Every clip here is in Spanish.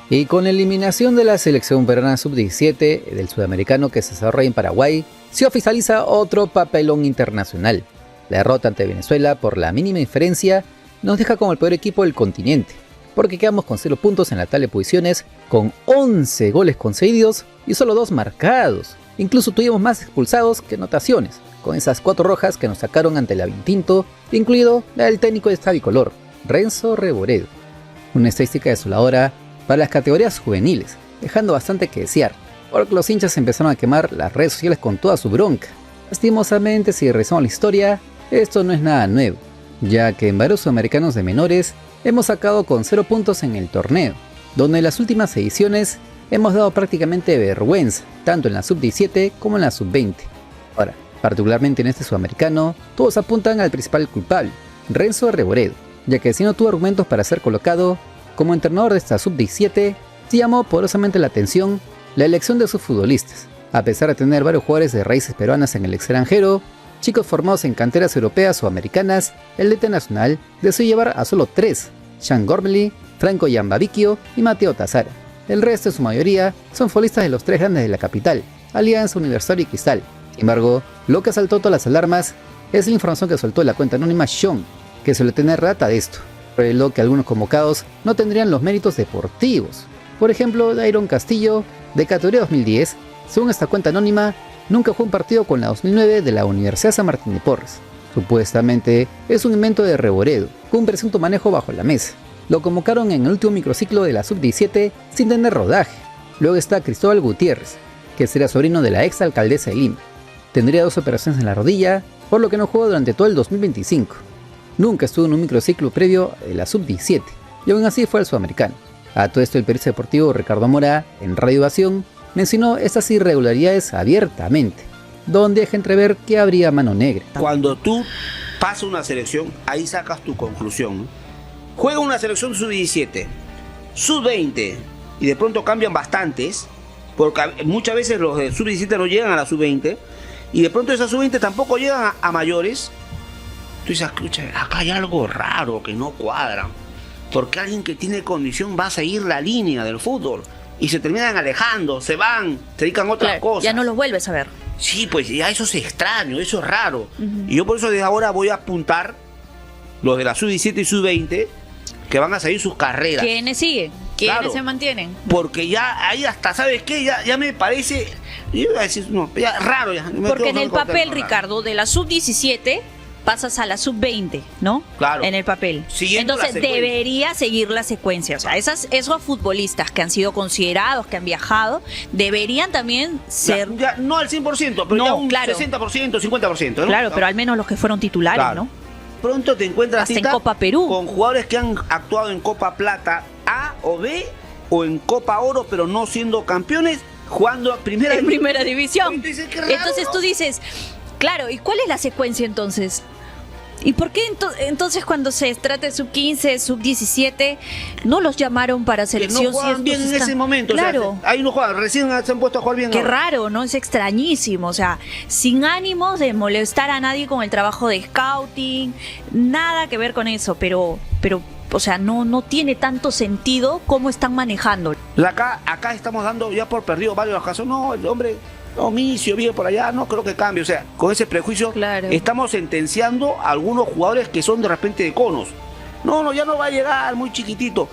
Y con la eliminación de la selección peruana sub-17 del sudamericano que se desarrolla en Paraguay, se oficializa otro papelón internacional. La derrota ante Venezuela por la mínima diferencia nos deja como el peor equipo del continente, porque quedamos con 0 puntos en la tabla de posiciones, con 11 goles concedidos y solo 2 marcados. Incluso tuvimos más expulsados que anotaciones, con esas 4 rojas que nos sacaron ante la Vinotinto, incluido la del técnico de esta bicolor, Renzo Reboredo. Una estadística desoladora para las categorías juveniles, dejando bastante que desear, porque los hinchas empezaron a quemar las redes sociales con toda su bronca. Lastimosamente, si revisamos la historia, esto no es nada nuevo, ya que en varios sudamericanos de menores hemos sacado con 0 puntos en el torneo, donde en las últimas ediciones hemos dado prácticamente vergüenza, tanto en la sub-17 como en la sub-20. Ahora, particularmente en este sudamericano, todos apuntan al principal culpable, Renzo Reboredo, ya que si no tuvo argumentos para ser colocado como entrenador de esta sub-17, sí llamó poderosamente la atención la elección de sus futbolistas. A pesar de tener varios jugadores de raíces peruanas en el extranjero, chicos formados en canteras europeas o americanas, el DT nacional decidió llevar a solo 3, Sean Gormley, Franco Yambavicchio y Mateo Tazara. El resto, en su mayoría, son futbolistas de los 3 grandes de la capital, Alianza, Universitario y Cristal. Sin embargo, lo que saltó todas las alarmas es la información que soltó la cuenta anónima Sean, que suele tener data de esto. Reveló que algunos convocados no tendrían los méritos deportivos. Por ejemplo, Dairon Castillo, de categoría 2010, según esta cuenta anónima, nunca jugó un partido con la 2009 de la Universidad San Martín de Porres. Supuestamente es un invento de Reboredo, con un presunto manejo bajo la mesa. Lo convocaron en el último microciclo de la sub-17 sin tener rodaje. Luego está Cristóbal Gutiérrez, que será sobrino de la ex alcaldesa de Lima. Tendría 2 operaciones en la rodilla, por lo que no jugó durante todo el 2025. Nunca estuvo en un microciclo previo de la sub-17, y aún así fue al sudamericano. A todo esto, el periodista deportivo Ricardo Mora, en Radio Ovación, mencionó estas irregularidades abiertamente, donde deja entrever que habría mano negra. Cuando tú pasas una selección, ahí sacas tu conclusión, ¿no? Juega una selección sub-17, sub-20, y de pronto cambian bastantes, porque muchas veces los de sub-17 no llegan a la sub-20, y de pronto esas sub-20 tampoco llegan a mayores. Tú dices, escucha, acá hay algo raro que no cuadra, porque alguien que tiene condición va a seguir la línea del fútbol, y se terminan alejando, se van, se dedican a otras cosas. Ya no los vuelves a ver. Sí, pues ya eso es extraño, eso es raro. Y yo por eso desde ahora voy a apuntar los de la sub-17 y sub-20 que van a seguir sus carreras. ¿Quiénes siguen? ¿Quiénes Claro, se mantienen? Porque ya ahí hasta, ¿sabes qué? Ya me parece, yo iba a decir, no, ya raro. Ya, Porque en el papel, Ricardo, de la sub-17 pasas a la sub-20, ¿no? Claro. En el papel. Siguiendo Entonces la secuencia. debería seguir la secuencia. O sea, esos futbolistas que han sido considerados, que han viajado, deberían también ser... Ya, no al 100%, pero No, ya un claro. 60%, 50%, ¿no? Claro, pero al menos los que fueron titulares, Claro. ¿no? Pronto te encuentras, Hasta en Tita, Copa Perú. con jugadores que han actuado en Copa Plata A o B, o en Copa Oro, pero no siendo campeones, jugando a primera En primera división. Y tú dices, qué raro, Entonces ¿no? tú dices, claro, ¿y cuál es la secuencia entonces? ¿Y por qué entonces cuando se trata de sub-15, sub-17, no los llamaron para Que selección? no juegan bien en ese momento. Claro. O sea, ahí no juegan, recién se han puesto a jugar bien. Qué ahora. raro, ¿no? Es extrañísimo, o sea, sin ánimos de molestar a nadie con el trabajo de scouting, nada que ver con eso, pero o sea, no tiene tanto sentido cómo están manejando. Acá estamos dando ya por perdido varios casos. No, el hombre, no, Micio, vive por allá, no creo que cambie. O sea, con ese prejuicio Claro. estamos sentenciando a algunos jugadores que son de repente de conos. No, ya no va a llegar, muy chiquitito.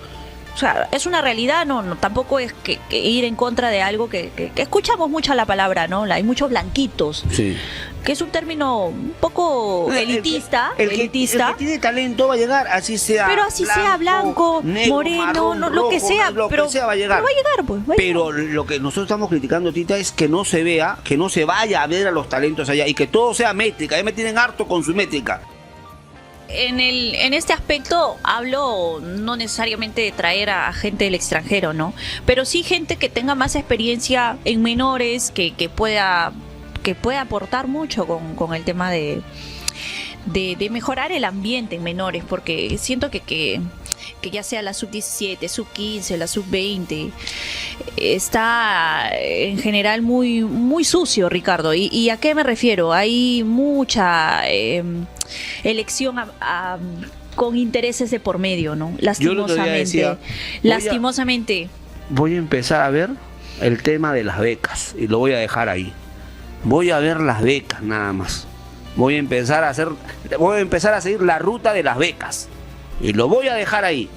O sea, es una realidad, no tampoco es que ir en contra de algo que escuchamos mucho la palabra, ¿no? Hay muchos blanquitos, Sí. que es un término un poco elitista, El que tiene talento va a llegar, así sea. pero así sea blanco, negro, moreno, marrón, no, lo que rojo, sea, lo pero que sea va a llegar. pero va a llegar, pues. Va a Pero llegar. lo que nosotros estamos criticando, Tita, es que no se vea, que no se vaya a ver a los talentos allá y que todo sea métrica. Ya me tienen harto con su métrica. En este aspecto hablo no necesariamente de traer a gente del extranjero, ¿no? Pero sí gente que tenga más experiencia en menores, que pueda aportar mucho con el tema de mejorar el ambiente en menores, porque siento que ya sea la sub-17, sub-15, la sub-20, está en general muy, muy sucio, Ricardo. ¿Y a qué me refiero? Hay mucha elección con intereses de por medio, ¿no? Yo el otro día decía, Lastimosamente. voy a empezar a ver el tema de las becas y lo voy a dejar ahí. Voy a ver las becas nada más. Voy a empezar a seguir la ruta de las becas y lo voy a dejar ahí.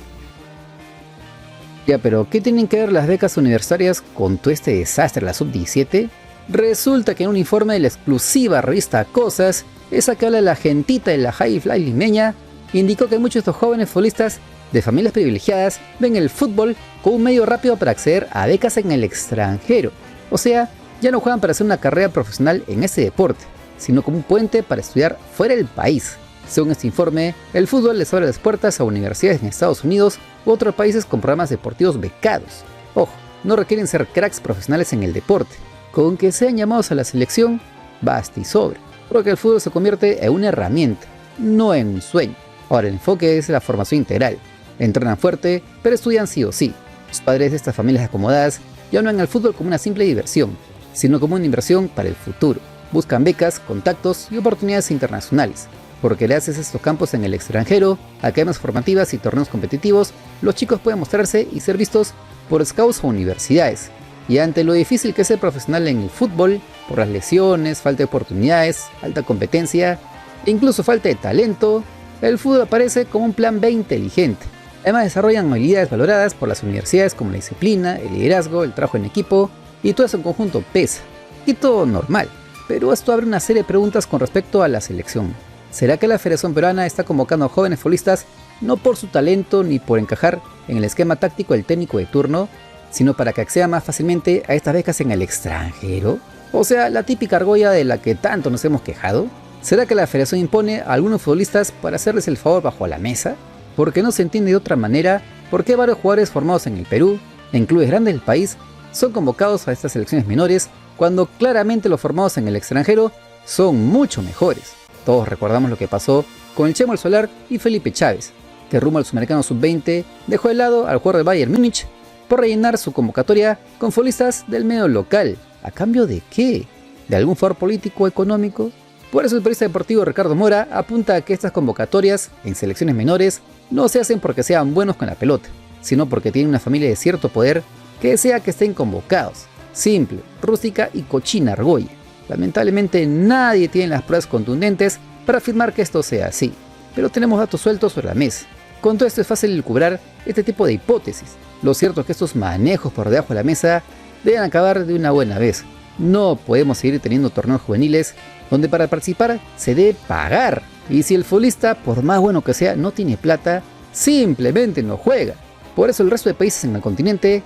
Ya, pero ¿qué tienen que ver las becas universitarias con todo este desastre de la sub-17? Resulta que en un informe de la exclusiva revista Cosas, esa que habla de la gentita de la High Fly limeña, indicó que muchos de estos jóvenes futbolistas de familias privilegiadas ven el fútbol como un medio rápido para acceder a becas en el extranjero. O sea, ya no juegan para hacer una carrera profesional en ese deporte, sino como un puente para estudiar fuera del país. Según este informe, el fútbol les abre las puertas a universidades en Estados Unidos u otros países con programas deportivos becados. Ojo, no requieren ser cracks profesionales en el deporte. Con que sean llamados a la selección, basta y sobra. Porque el fútbol se convierte en una herramienta, no en un sueño. Ahora, el enfoque es la formación integral. Entrenan fuerte, pero estudian sí o sí. Los padres de estas familias acomodadas ya no ven el fútbol como una simple diversión, sino como una inversión para el futuro. Buscan becas, contactos y oportunidades internacionales. Porque gracias a estos campos en el extranjero, academias formativas y torneos competitivos, los chicos pueden mostrarse y ser vistos por scouts o universidades. Y ante lo difícil que es ser profesional en el fútbol, por las lesiones, falta de oportunidades, alta competencia e incluso falta de talento, el fútbol aparece como un plan B inteligente. Además desarrollan habilidades valoradas por las universidades como la disciplina, el liderazgo, el trabajo en equipo, y todo eso en conjunto pesa. Y todo normal. Pero esto abre una serie de preguntas con respecto a la selección. ¿Será que la Federación Peruana está convocando a jóvenes futbolistas no por su talento ni por encajar en el esquema táctico del técnico de turno, sino para que accedan más fácilmente a estas becas en el extranjero? O sea, la típica argolla de la que tanto nos hemos quejado. ¿Será que la Federación impone a algunos futbolistas para hacerles el favor bajo la mesa? Porque no se entiende de otra manera por qué varios jugadores formados en el Perú, en clubes grandes del país, son convocados a estas selecciones menores, cuando claramente los formados en el extranjero son mucho mejores. Todos recordamos lo que pasó con el Chemo El Solar y Felipe Chávez, que rumbo al Sudamericano Sub-20 dejó de lado al jugador del Bayern Múnich por rellenar su convocatoria con futbolistas del medio local. ¿A cambio de qué? ¿De algún favor político o económico? Por eso el periodista deportivo Ricardo Mora apunta a que estas convocatorias en selecciones menores no se hacen porque sean buenos con la pelota, sino porque tienen una familia de cierto poder que desea que estén convocados. Simple, rústica y cochina argolla. Lamentablemente nadie tiene las pruebas contundentes para afirmar que esto sea así, pero tenemos datos sueltos sobre la mesa. Con todo esto es fácil elucubrar este tipo de hipótesis. Lo cierto es que estos manejos por debajo de la mesa deben acabar de una buena vez. No podemos seguir teniendo torneos juveniles donde para participar se debe pagar. Y si el futbolista, por más bueno que sea, no tiene plata, simplemente no juega. Por eso el resto de países en el continente,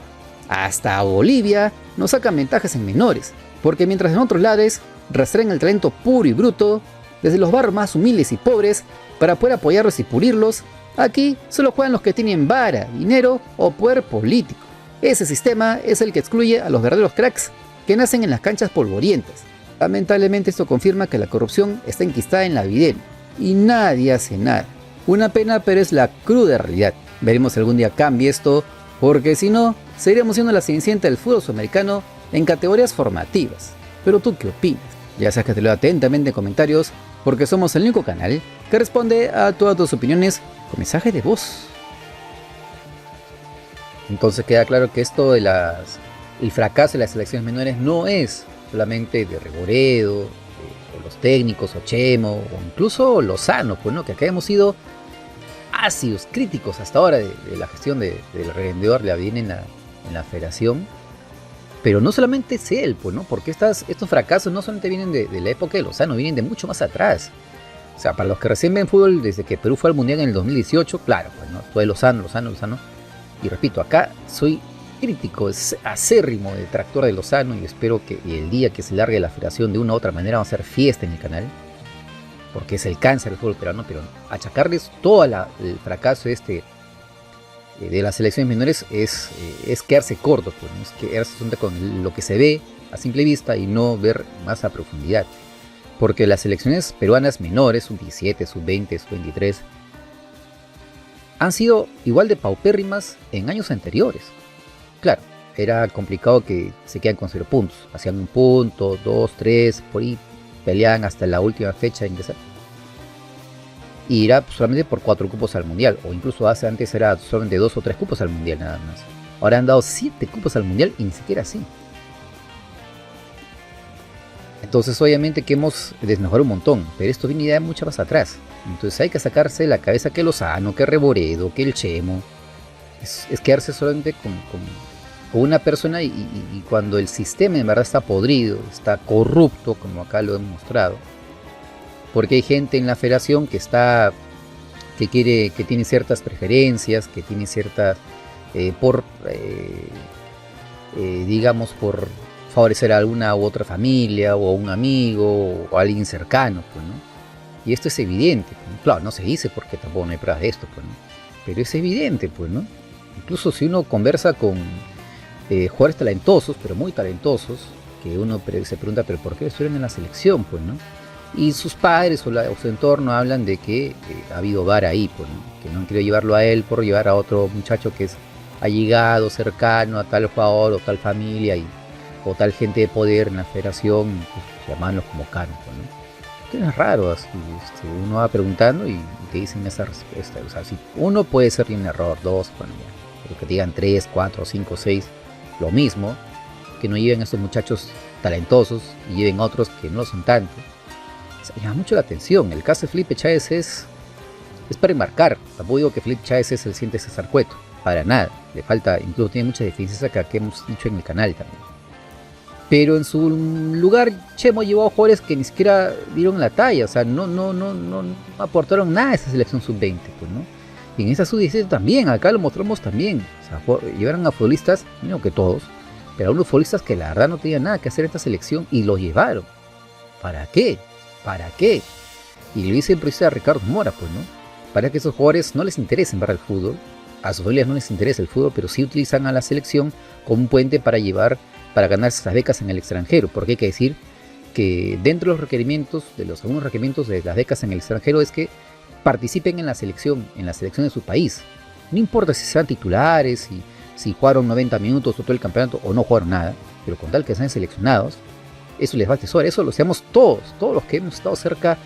hasta Bolivia, nos sacan ventajas en menores. Porque mientras en otros lados rastrean el talento puro y bruto, desde los barrios más humildes y pobres, para poder apoyarlos y pulirlos, aquí solo juegan los que tienen vara, dinero o poder político. Ese sistema es el que excluye a los verdaderos cracks que nacen en las canchas polvorientas. Lamentablemente esto confirma que la corrupción está enquistada en la videna y nadie hace nada. Una pena, pero es la cruda realidad. Veremos si algún día cambia esto, porque si no, seguiremos siendo la cenicienta del fútbol sudamericano en categorías formativas. Pero tú, ¿qué opinas? Ya sabes que te leo atentamente en comentarios, porque somos el único canal que responde a todas tus opiniones con mensaje de voz. Entonces queda claro que esto de el fracaso de las selecciones menores no es solamente de Regoredo, o los técnicos, o Chemo, o incluso Lozano, pues, ¿no? Que acá hemos sido ácidos, críticos hasta ahora de la gestión del revendedor de la bien en la federación. Pero no solamente es él, pues, ¿no? Porque estos fracasos no solamente vienen de la época de Lozano, vienen de mucho más atrás. O sea, para los que recién ven fútbol desde que Perú fue al Mundial en el 2018, claro, pues, ¿no? Fue Lozano. Y repito, acá soy crítico, acérrimo detractor de Lozano, y espero que el día que se largue la federación de una u otra manera vamos a hacer fiesta en el canal, porque es el cáncer del fútbol peruano. Pero achacarles todo el fracaso de las selecciones menores es quedarse corto, pues, ¿no? Es quedarse con lo que se ve a simple vista y no ver más a profundidad. Porque las selecciones peruanas menores, sub-17, sub-20, sub-23, han sido igual de paupérrimas en años anteriores. Claro, era complicado que se quedan con 0 puntos. Hacían 1 punto, 2, 3, por ahí peleaban hasta la última fecha de ingresar. Y era solamente por 4 cupos al mundial, o incluso antes era solamente 2 o 3 cupos al mundial nada más. Ahora han dado 7 cupos al mundial y ni siquiera así. Entonces obviamente que hemos desmejorado un montón, pero esto viene ya mucho más atrás. Entonces hay que sacarse de la cabeza que Lozano, que Reboredo, que el Chemo. Es quedarse solamente con una persona y cuando el sistema en verdad está podrido, está corrupto, como acá lo hemos mostrado. Porque hay gente en la federación que tiene ciertas preferencias, que tiene ciertas, digamos, por favorecer a alguna u otra familia, o a un amigo, o a alguien cercano, pues, ¿no? Y esto es evidente, pues, claro, no se dice porque tampoco no hay pruebas de esto, pues, ¿no? Pero es evidente, pues, ¿no? Incluso si uno conversa con jugadores talentosos, pero muy talentosos, que uno se pregunta, pero ¿por qué estuvieron en la selección, pues, no? Y sus padres o su entorno hablan de que ha habido VAR ahí, pues, ¿no? Que no han querido llevarlo a él por llevar a otro muchacho que es allegado, cercano a tal jugador o tal familia o tal gente de poder en la federación, pues, llamarlos como canos, pues, ¿no? Que es raro, así, uno va preguntando y te dicen esa respuesta. O sea, si uno puede ser un error, dos, bueno, ya, pero que te digan 3, 4, 5, 6, lo mismo, que no lleven a estos muchachos talentosos y lleven a otros que no lo son tanto. O sea, llama mucho la atención. El caso de Felipe Chávez es para enmarcar. Tampoco digo que Felipe Chávez es el siguiente César Cueto, para nada. Le falta, incluso tiene muchas deficiencias acá que hemos dicho en el canal también. Pero en su lugar, Chemo llevó a jugadores que ni siquiera dieron la talla, o sea, no aportaron nada a esa selección sub-20, pues, ¿no? Y en esa sub-17 también, acá lo mostramos también, o sea, llevaron a futbolistas, no que todos, pero a unos futbolistas que la verdad no tenían nada que hacer en esta selección y los llevaron. ¿Para qué? ¿Para qué? Y lo dice el periodista Ricardo Mora, pues, ¿no? Para que esos jugadores no les interese en verdad el fútbol, a sus familias no les interesa el fútbol, pero sí utilizan a la selección como un puente para ganarse esas becas en el extranjero, porque hay que decir que dentro de los requerimientos, algunos requerimientos de las becas en el extranjero es que participen en la selección de su país. No importa si sean titulares, si jugaron 90 minutos o todo el campeonato o no jugaron nada, pero con tal que sean seleccionados, eso les va a tesoro. Eso lo sabemos todos los que hemos estado cerca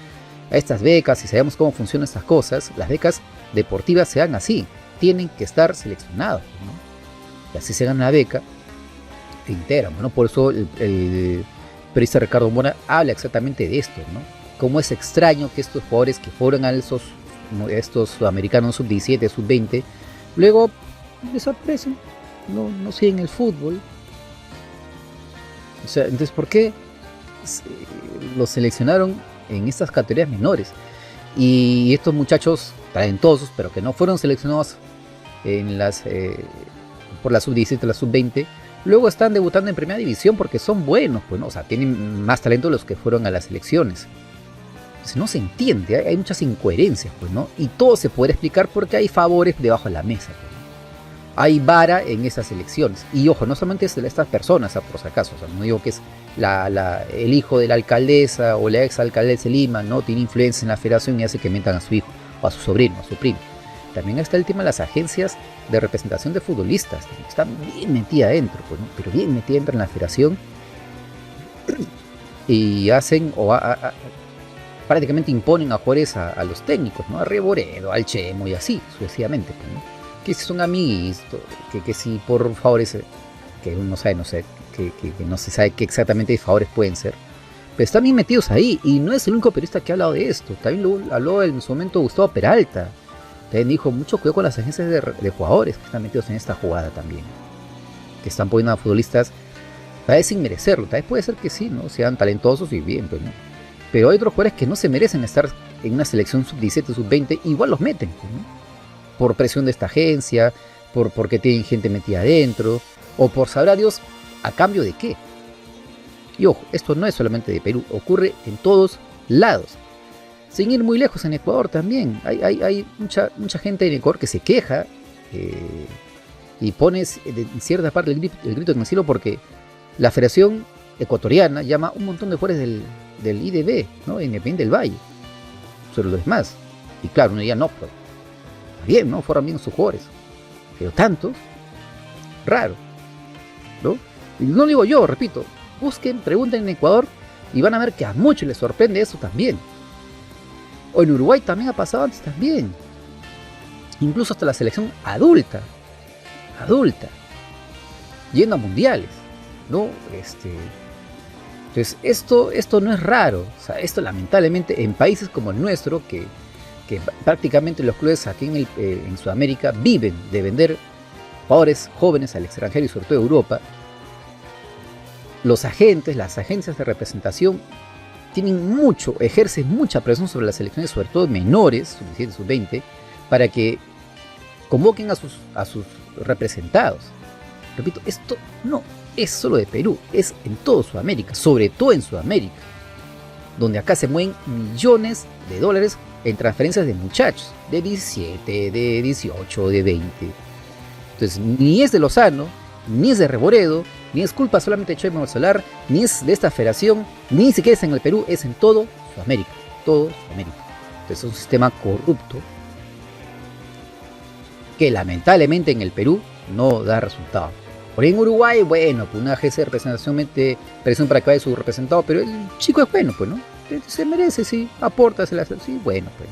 a estas becas y sabemos cómo funcionan estas cosas. Las becas deportivas se dan así, tienen que estar seleccionados, ¿no? Y así se gana la beca, te integran, ¿no? Por eso el periodista Ricardo Mora habla exactamente de esto, ¿no? Cómo es extraño que estos jugadores que fueron a estos sudamericanos sub-17, sub-20, luego desaparecen, no siguen el fútbol. O sea, entonces, ¿por qué los seleccionaron en estas categorías menores? Y estos muchachos talentosos, pero que no fueron seleccionados por la sub-17, la sub-20, luego están debutando en primera división porque son buenos, pues, ¿no? O sea, tienen más talento los que fueron a las selecciones. Entonces no se entiende, hay muchas incoherencias, pues, ¿no? Y todo se puede explicar porque hay favores debajo de la mesa, pues, ¿no? Hay vara en esas elecciones. Y ojo, no solamente es de estas personas, por si acaso, o sea, no digo que es el hijo de la alcaldesa o la ex alcaldesa de Lima, ¿no? Tiene influencia en la federación y hace que metan a su hijo, o a su sobrino, a su primo. También está el tema de las agencias de representación de futbolistas, que están bien metidas adentro, pues, ¿no? Pero bien metidas dentro en la federación y hacen prácticamente imponen a jugadores a los técnicos, ¿no? A Reboredo, al Chemo y así sucesivamente, pues, ¿no? Que si son amigos, que si por favores, que uno sabe, que no se sabe qué exactamente favores pueden ser, pero están bien metidos ahí y no es el único periodista que ha hablado de esto. También lo habló en su momento Gustavo Peralta. También dijo, mucho cuidado con las agencias de jugadores que están metidos en esta jugada también, que están poniendo a futbolistas tal vez sin merecerlo. Tal vez puede ser que sí, ¿no? Sean talentosos y bien, pues, ¿no? Pero hay otros jugadores que no se merecen estar en una selección sub-17, sub-20, igual los meten, pues, ¿no? Por presión de esta agencia, porque tienen gente metida adentro, o por saber a Dios a cambio de qué. Y ojo, esto no es solamente de Perú, ocurre en todos lados. Sin ir muy lejos, en Ecuador también. Hay mucha gente en Ecuador que se queja y pone en cierta parte el grito en el cielo porque la Federación Ecuatoriana llama un montón de jugadores del IDB, ¿no? Independiente del Valle, sobre los demás. Y claro, uno diría, no, pues, está bien, ¿no? Fueron bien sus jugadores. Pero tantos, raro, ¿no? Y no lo digo yo, repito, busquen, pregunten en Ecuador y van a ver que a muchos les sorprende eso también. O en Uruguay también ha pasado antes también. Incluso hasta la selección adulta. yendo a mundiales, ¿no? Entonces, esto no es raro. O sea, esto lamentablemente en países como el nuestro, que prácticamente los clubes aquí en Sudamérica viven de vender jugadores jóvenes al extranjero y sobre todo a Europa, las agencias de representación ejercen mucha presión sobre las selecciones, sobre todo menores, sub-17, sub-20, para que convoquen a sus representados. Repito, esto no es solo de Perú, es en toda Sudamérica, sobre todo en Sudamérica, donde acá se mueven millones de dólares en transferencias de muchachos, de 17, de 18, de 20. Entonces, ni es de Lozano, ni es de Reboredo, ni es culpa solamente de Chema Solar, ni es de esta federación, ni siquiera es en el Perú, es en todo Sudamérica, todo Sudamérica. Entonces es un sistema corrupto que lamentablemente en el Perú no da resultado. Por ahí en Uruguay, bueno, pues una agencia de representación mete presión para que vaya su representado, pero el chico es bueno, pues, ¿no? Se merece, sí, aporta, sí, bueno, pues.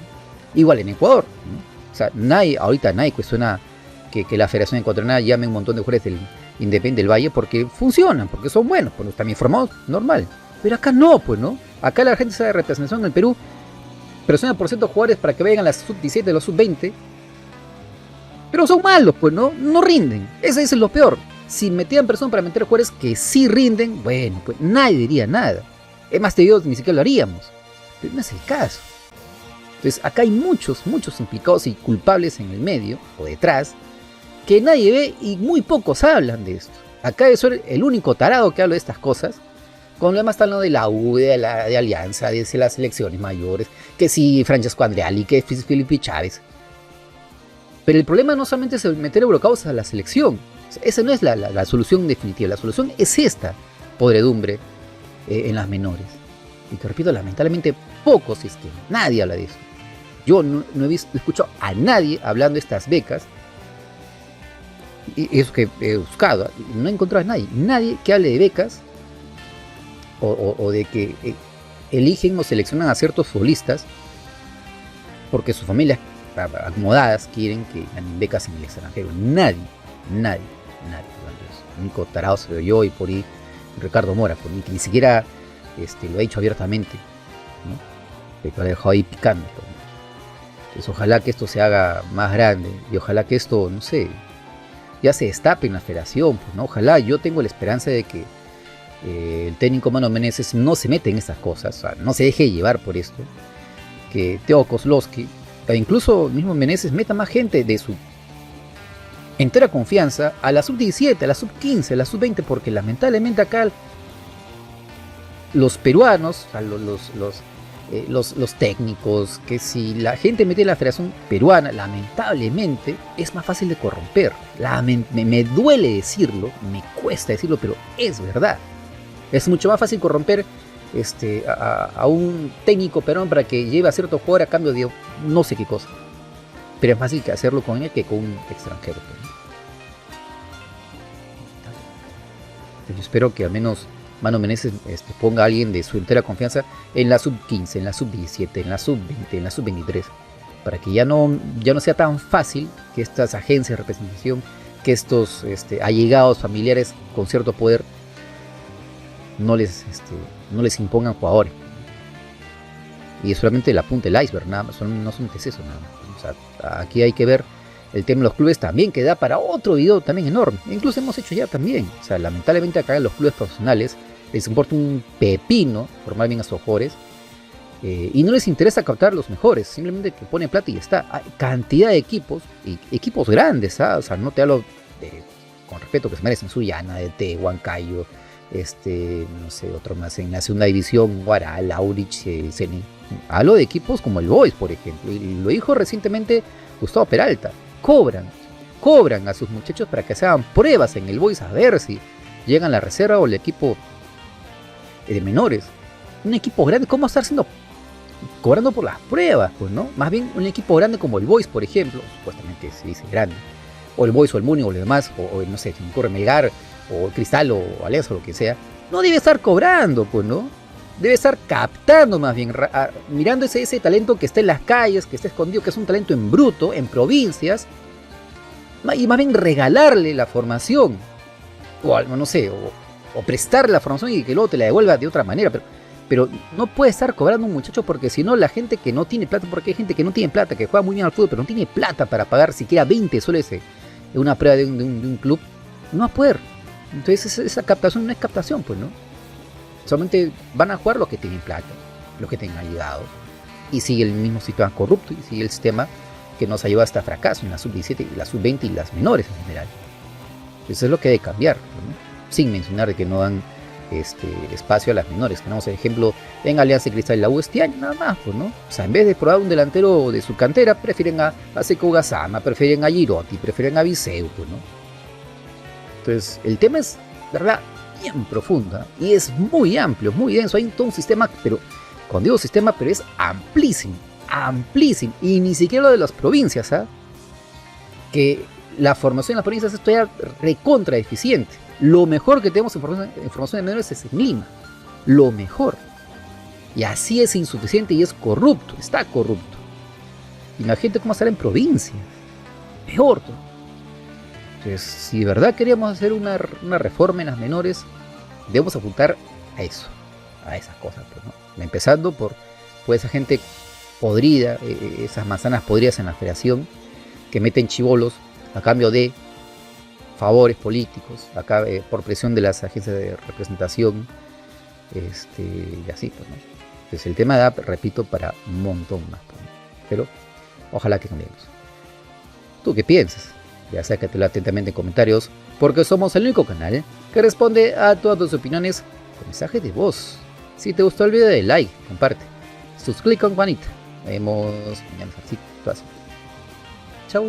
Igual en Ecuador, ¿no? O sea, ahorita nadie cuestiona que la Federación Ecuatoriana llame un montón de jugadores del Independiente del Valle porque funcionan, porque son buenos, pues están bien formados, normal. Pero acá no, pues, ¿no? Acá la gente de representación en el Perú presiona por ciertos jugadores para que vayan a las sub-17, los sub-20, pero son malos, pues, ¿no? No rinden. Ese es lo peor. Si metían presión para meter jugadores que sí rinden, bueno, pues nadie diría nada. Es más, te digo, ni siquiera lo haríamos. Pero no es el caso. Entonces, acá hay muchos implicados y culpables en el medio, o detrás, que nadie ve y muy pocos hablan de esto. Acá yo soy el único tarado que habla de estas cosas, cuando además están hablando de la U, de Alianza, de las selecciones mayores, que si Francesco Andreali, que si Felipe Chávez. Pero el problema no solamente es meter eurocausas a la selección. O sea, esa no es la solución definitiva. La solución es esta podredumbre en las menores. Y te repito, lamentablemente pocos, si es que nadie habla de eso. Yo no he escuchado a nadie hablando de estas becas. Y eso que he buscado, no he encontrado a nadie que hable de becas o de que eligen o seleccionan a ciertos futbolistas porque sus familias acomodadas quieren que ganen becas en el extranjero. Nadie. El único tarado soy yo y por ahí Ricardo Mora, por mí, que ni siquiera lo ha dicho abiertamente, ¿no? Que lo ha dejado ahí picando, ¿no? Entonces ojalá que esto se haga más grande y ojalá que esto, no sé, ya se destape en la federación, pues, ¿no? Ojalá, yo tengo la esperanza de que el técnico Mano Menezes no se mete en estas cosas, o sea, no se deje llevar por esto, que Teo Kozlowski, e incluso el mismo Menezes, meta más gente de su entera confianza a la sub-17, a la sub-15, a la sub-20, porque lamentablemente acá los peruanos, o sea, los técnicos, que si la gente mete en la federación peruana, lamentablemente es más fácil de corromper. Me duele decirlo, me cuesta decirlo, pero es verdad. Es mucho más fácil corromper a un técnico peruano para que lleve a cierto jugador a cambio de no sé qué cosa. Pero es más fácil que hacerlo con él que con un extranjero. Yo espero que al menos Mano Menezes ponga a alguien de su entera confianza en la sub-15, en la sub-17, en la sub-20, en la sub-23, para que ya no sea tan fácil que estas agencias de representación, que estos allegados familiares con cierto poder no les impongan jugadores. Y es solamente la punta del iceberg, nada más, no solamente es eso, nada más. O sea, aquí hay que ver el tema de los clubes también, que da para otro video también enorme. Incluso hemos hecho ya también. O sea, lamentablemente acá en los clubes profesionales les importa un pepino formar bien a sus jugadores y no les interesa captar los mejores, simplemente que pone plata y ya está. Hay cantidad de equipos, y equipos grandes, ¿sabes? O sea, no te hablo con respeto que se merecen, Sullana, DT, Huancayo, no sé, otro más en la segunda división, Guaral, Aurich, Ceni. Hablo de equipos como el Boys, por ejemplo, y lo dijo recientemente Gustavo Peralta. Cobran a sus muchachos para que se hagan pruebas en el Boys a ver si llegan a la reserva o el equipo de menores. Un equipo grande, ¿cómo estar cobrando por las pruebas? Pues, ¿no? Más bien un equipo grande como el Boys, por ejemplo, supuestamente se dice grande, o el Boys o el Muni o lo demás, o no sé, si me ocurre Melgar o Cristal o Alianza o lo que sea, no debe estar cobrando, pues, ¿no? Debe estar captando más bien, mirando ese talento que está en las calles, que está escondido, que es un talento en bruto, en provincias, y más bien regalarle la formación o algo, no sé, o prestar la formación y que luego te la devuelva de otra manera, pero no puede estar cobrando un muchacho porque si no la gente que no tiene plata, porque hay gente que no tiene plata, que juega muy bien al fútbol, pero no tiene plata para pagar siquiera 20 soles en una prueba de un club, no va a poder. Entonces esa captación no es captación, pues, ¿no? Solamente van a jugar los que tienen plata, los que tengan llegado, y sigue el mismo sistema corrupto, y sigue el sistema que nos ha llevado hasta fracaso en la sub-17, y la sub-20 y las menores en general. Eso es lo que debe cambiar, ¿no? Sin mencionar de que no dan espacio a las menores. Tenemos el ejemplo en Alianza Cristal y la U este año, nada más, pues, ¿no? O sea, en vez de probar un delantero de su cantera, prefieren a Sekou Gassama, prefieren a Girotti, prefieren a Viseu, pues, ¿no? Entonces, el tema es, de verdad, bien profunda y es muy amplio, muy denso. Hay todo un sistema, pero cuando digo sistema, pero es amplísimo, amplísimo. Y ni siquiera lo de las provincias, ¿ah? Que la formación en las provincias es todavía recontra deficiente. Lo mejor que tenemos en formación de menores es en Lima. Lo mejor. Y así es insuficiente y es corrupto, está corrupto. Imagínate cómo estar en provincias. Peor todo. Entonces, si de verdad queríamos hacer una reforma en las menores, debemos apuntar a eso, a esas cosas, pues, ¿no? Empezando por esa gente podrida, esas manzanas podridas en la federación, que meten chibolos a cambio de favores políticos, acá por presión de las agencias de representación, y así, pues, ¿no? Entonces el tema da, repito, para un montón más, pues, ¿no? Pero ojalá que cambiemos. ¿Tú qué piensas? Ya sácatelo atentamente en comentarios, porque somos el único canal que responde a todas tus opiniones con mensaje de voz. Si te gustó el video, de like, comparte, suscríbete con campanita. Nos vemos mañana. Así, chau.